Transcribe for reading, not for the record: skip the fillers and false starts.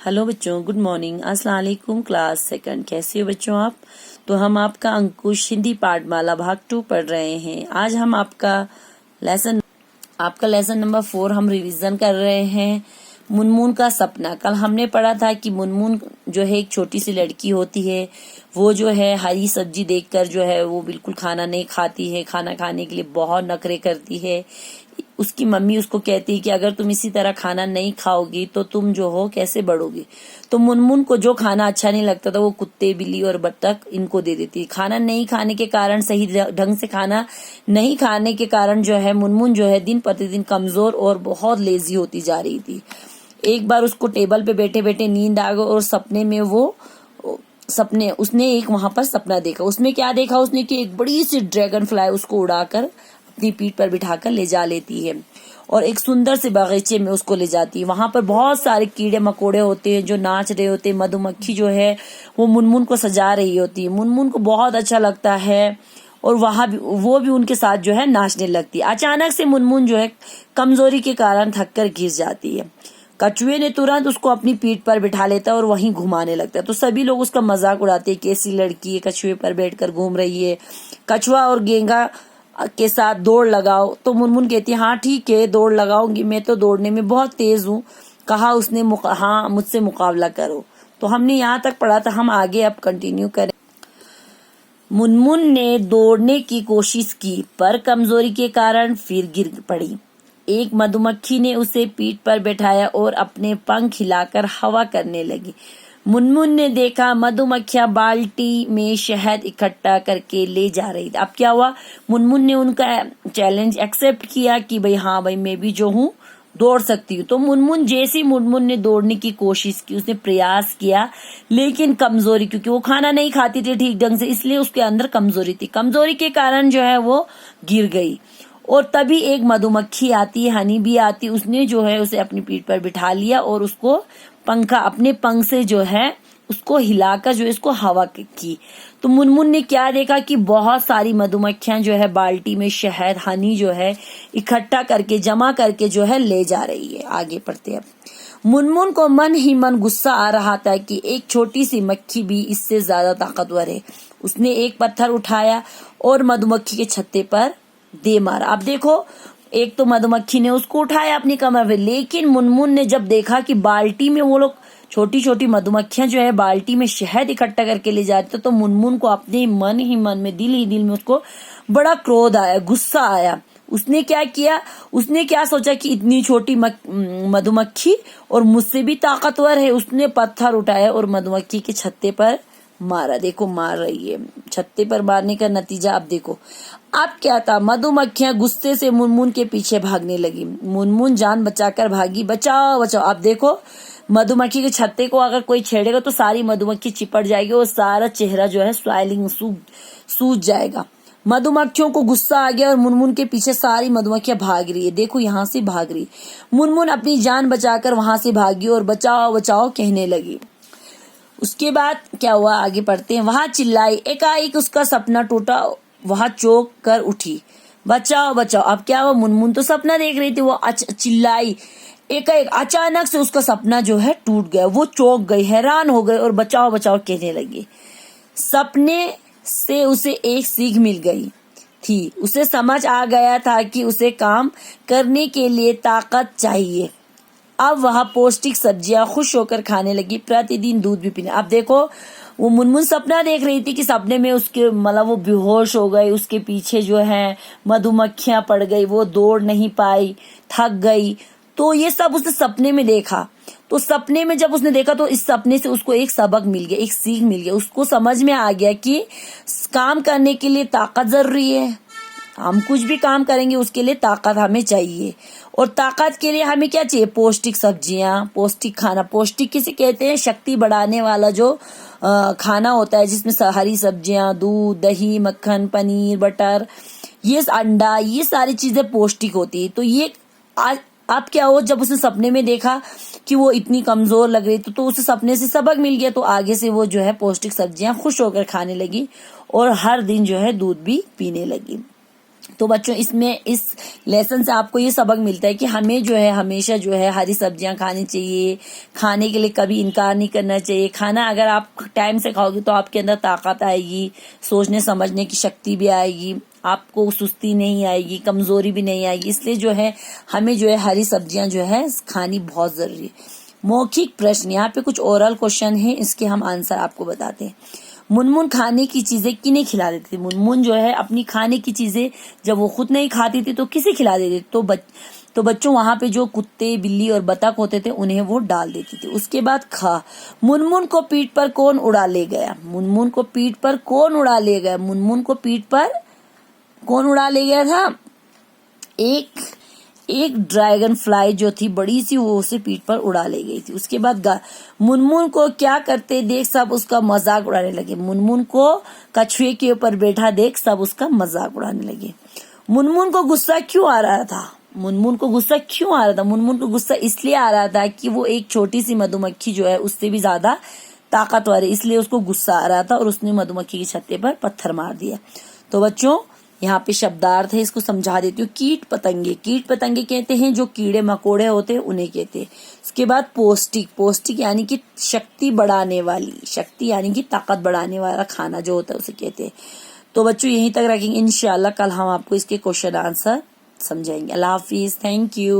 Hello बच्चों, good morning. अस्सलाम वालेकुम। क्लास सेकंड, कैसे हो बच्चों आप? तो हम आपका अंकुश हिंदी पाठमाला भाग 2 पढ़ रहे हैं। आज हम आपका लेसन नंबर 4 हम रिवीजन कर रहे हैं। मुनमुन का सपना। कल हमने पढ़ा था कि मुनमुन जो है एक छोटी सी लड़की होती है। वो जो है हरी सब्जी देखकर जो है वो बिल्कुल खाना नहीं खाती है। खाना खाने के लिए बहुत नखरे करती है। उसकी मम्मी उसको कहती है कि अगर तुम इसी तरह खाना नहीं खाओगी तो तुम जो हो कैसे बढ़ोगी। तो मुनमुन को जो खाना अच्छा नहीं लगता था वो कुत्ते, बिल्ली और बत्तख इनको दे देती। खाना नहीं खाने के कारण, सही ढंग से खाना नहीं खाने के कारण जो है मुनमुन जो है दिन प्रतिदिन कमजोर और बहुत लेजी होती जा रही थी। एक बार उसको टेबल पे बैठे बैठे नींद आ गई और सपने में उसने एक वहां पर सपना देखा। उसमें क्या देखा उसने कि एक बड़ी सी ड्रैगन फ्लाई उसको उड़ाकर अपनी पीठ पर बिठाकर ले जा लेती है और एक सुंदर से बगीचे में उसको ले जाती है। वहां पर बहुत सारे कीड़े मकोड़े होते हैं जो नाच रहे होते हैं। मधुमक्खी जो है वो मुनमुन को सजा रही होती है। मुनमुन को बहुत अच्छा लगता है और वो भी उनके साथ जो है नाचने लगती है। अचानक से मुनमुन जो है कमजोरी के कारण थककर गिर जाती है। कछुए ने तुरंत उसको अपनी पीठ पर बिठा लेता है और वहीं घुमाने लगता है। तो सभी लोग उसका मजाक उड़ाते हैं, कैसी लड़की है, कछुए पर बैठकर घूम रही है। कछुआ और गेंगा के साथ दौड़ लगाओ। तो मुनमुन कहती है, हाँ ठीक है, दौड़ लगाऊंगी, मैं तो दौड़ने में बहुत तेज हूँ। कहा उसने, हाँ मुझसे मुकाबला करो। तो हमने यहाँ तक पढ़ा था, हम आगे अब कंटिन्यू करें। मुनमुन ने दौड़ने की कोशिश की पर कमजोरी के कारण फिर गिर पड़ी। एक मधुमक्खी ने उसे पीठ पर बैठाया और अपने पंख हिलाकर हवा करने लगी। मुनमुन ने देखा मधुमक्खियां बाल्टी में शहद इकट्ठा करके ले जा रही थी। अब क्या हुआ, मुनमुन ने उनका चैलेंज एक्सेप्ट किया कि भाई हाँ भाई मैं भी जो हूँ दौड़ सकती हूँ। तो मुनमुन ने दौड़ने की कोशिश की, उसने प्रयास किया, लेकिन कमजोरी, क्योंकि वो खाना नहीं खाती थी ठीक ढंग से, इसलिए उसके अंदर कमजोरी थी। कमजोरी के कारण जो है वो गिर गई। और तभी एक मधुमक्खी आती है, हनी भी आती, उसने जो है उसे अपनी पीठ पर बिठा लिया और उसको अपने पंख से जो है उसको हिलाकर जो इसको हवा की। तो मुनमुन ने क्या देखा कि बहुत सारी मधुमक्खियां जो है बाल्टी में शहद, हनी जो है इकट्ठा करके, जमा करके जो है ले जा रही है। आगे पढ़ते हैं। मुनमुन को मन ही मन गुस्सा आ रहा था कि एक छोटी सी मक्खी भी इससे ज्यादा ताकतवर है। उसने एक पत्थर उठाया और मधुमक्खी के छत्ते पर दे मारा। अब देखो, एक तो मधुमक्खी ने उसको उठाया अपनी कमर पे, लेकिन मुनमुन ने जब देखा कि बाल्टी में वो लोग छोटी छोटी मधुमक्खियां जो है बाल्टी में शहद इकट्ठा करके ले जाते, तो मुनमुन को अपने मन ही मन में, दिल ही दिल में उसको बड़ा क्रोध आया, गुस्सा आया। उसने क्या किया, उसने क्या सोचा कि इतनी छोटी मधुमक्खी और मुझसे भी ताकतवर है। उसने पत्थर उठाया और मधुमक्खी के छत्ते पर मारा। देखो मार रही है, छत्ते पर मारने का नतीजा अब देखो। अब क्या था, मधुमक्खियां गुस्से से मुनमुन के पीछे भागने लगी। मुनमुन जान बचाकर भागी, बचाओ बचाओ। अब देखो, मधुमक्खी के छत्ते को अगर कोई छेड़ेगा तो सारी मधुमक्खी चिपट जाएगी और सारा चेहरा जो है स्वाइलिंग सूज जाएगा। मधुमक्खियों को गुस्सा आ गया और मुनमुन के पीछे सारी मधुमक्खियां भाग रही है। देखो यहाँ से भाग रही। मुनमुन अपनी जान बचाकर वहां से भागी और बचाओ बचाओ कहने लगी। उसके बाद क्या हुआ, आगे पढ़ते हैं। वहां चिल्लाई, एकाएक उसका सपना टूटा, वहां चौंक कर उठी, बचाओ बचाओ। अब क्या हुआ, मुनमुन तो सपना देख रही थी, वो चिल्लाई। एकाएक अचानक से उसका सपना जो है टूट गया। वो चौंक गई, हैरान हो गई और बचाओ बचाओ कहने लगी। सपने से उसे एक सीख मिल गई थी। उसे समझ आ गया था कि उसे काम करने के लिए ताकत चाहिए। अब वह पौष्टिक सब्जियां खुश होकर खाने लगी, प्रतिदिन दूध भी पीने। अब देखो, वो मुनमुन सपना देख रही थी कि सपने में उसके मतलब वो बेहोश हो गई, उसके पीछे जो है मधुमक्खियां पड़ गई, वो दौड़ नहीं पाई, थक गई। तो ये सब उसने सपने में देखा। तो सपने में जब उसने देखा तो इस सपने से उसको एक सबक मिल गया, एक सीख मिल गया। उसको समझ में आ गया कि काम करने के लिए ताकत जरूरी है। हम कुछ भी काम करेंगे उसके लिए ताकत हमें चाहिए, और ताकत के लिए हमें क्या चाहिए, पौष्टिक सब्जियां, पौष्टिक खाना। पौष्टिक किसे कहते हैं, शक्ति बढ़ाने वाला जो खाना होता है, जिसमें हरी सब्जियां, दूध, दही, मक्खन, पनीर, बटर, ये अंडा, ये सारी चीजें पौष्टिक होती है। तो ये अब क्या हो, जब उसने सपने में देखा कि वो इतनी कमजोर लग रही तो उसे सपने से सबक मिल गया। तो आगे से वो जो है पौष्टिक सब्जियां खुश होकर खाने लगी और हर दिन जो है दूध भी पीने लगी। तो बच्चों इसमें इस लेसन से आपको ये सबक मिलता है कि हमें जो है हमेशा जो है हरी सब्जियां खानी चाहिए, खाने के लिए कभी इनकार नहीं करना चाहिए। खाना अगर आप टाइम से खाओगे तो आपके अंदर ताकत आएगी, सोचने समझने की शक्ति भी आएगी, आपको सुस्ती नहीं आएगी, कमजोरी भी नहीं आएगी। इसलिए जो है हमें जो है हरी सब्जियां जो है खानी बहुत जरूरी है। मौखिक प्रश्न, यहाँ पे कुछ ओरल क्वेश्चन है, इसके हम आंसर आपको बताते हैं। मुनमुन खाने की चीजें किन्हें खिला देती थी? मुनमुन जो है अपनी खाने की चीजें जब वो खुद नहीं खाती थी तो किसे खिला देती? तो बच्चों वहां पे जो कुत्ते, बिल्ली और बतख होते थे उन्हें वो डाल देती थी। उसके बाद खा, मुनमुन को पीठ पर कौन उड़ा ले गया? मुनमुन को पीठ पर कौन उड़ा ले गया? मुनमुन को पीठ पर कौन उड़ा ले गया था? एक ड्रैगन फ्लाई जो थी बड़ी सी, वो उसे पीठ पर उड़ा ले गई थी। उसके बाद मुनमुन को क्या करते देख सब उसका मजाक उड़ाने लगे। मुनमुन को कछुए के ऊपर बैठा देख सब उसका मजाक उड़ाने लगे। मुनमुन को गुस्सा क्यों आ रहा था? मुनमुन को गुस्सा क्यों आ रहा था? मुनमुन को गुस्सा इसलिए आ रहा था कि वो एक छोटी सी मधुमक्खी जो है उससे भी ज्यादा ताकतवर है, इसलिए उसको गुस्सा आ रहा था और उसने मधुमक्खी के छत्ते पर पत्थर मार दिया। तो बच्चों यहाँ पे शब्दार्थ है, इसको समझा देती हूँ। कीट पतंगे, कीट पतंगे कहते हैं जो कीड़े मकोड़े होते हैं उन्हें कहते हैं। उसके बाद पौष्टिक, पौष्टिक यानी कि शक्ति बढ़ाने वाली, शक्ति यानी कि ताकत बढ़ाने वाला खाना जो होता है उसे कहते हैं। तो बच्चों यहीं तक रखेंगे, इंशाल्लाह कल हम आपको इसके क्वेश्चन आंसर समझाएंगे। अल्लाह हाफिज, थैंक यू।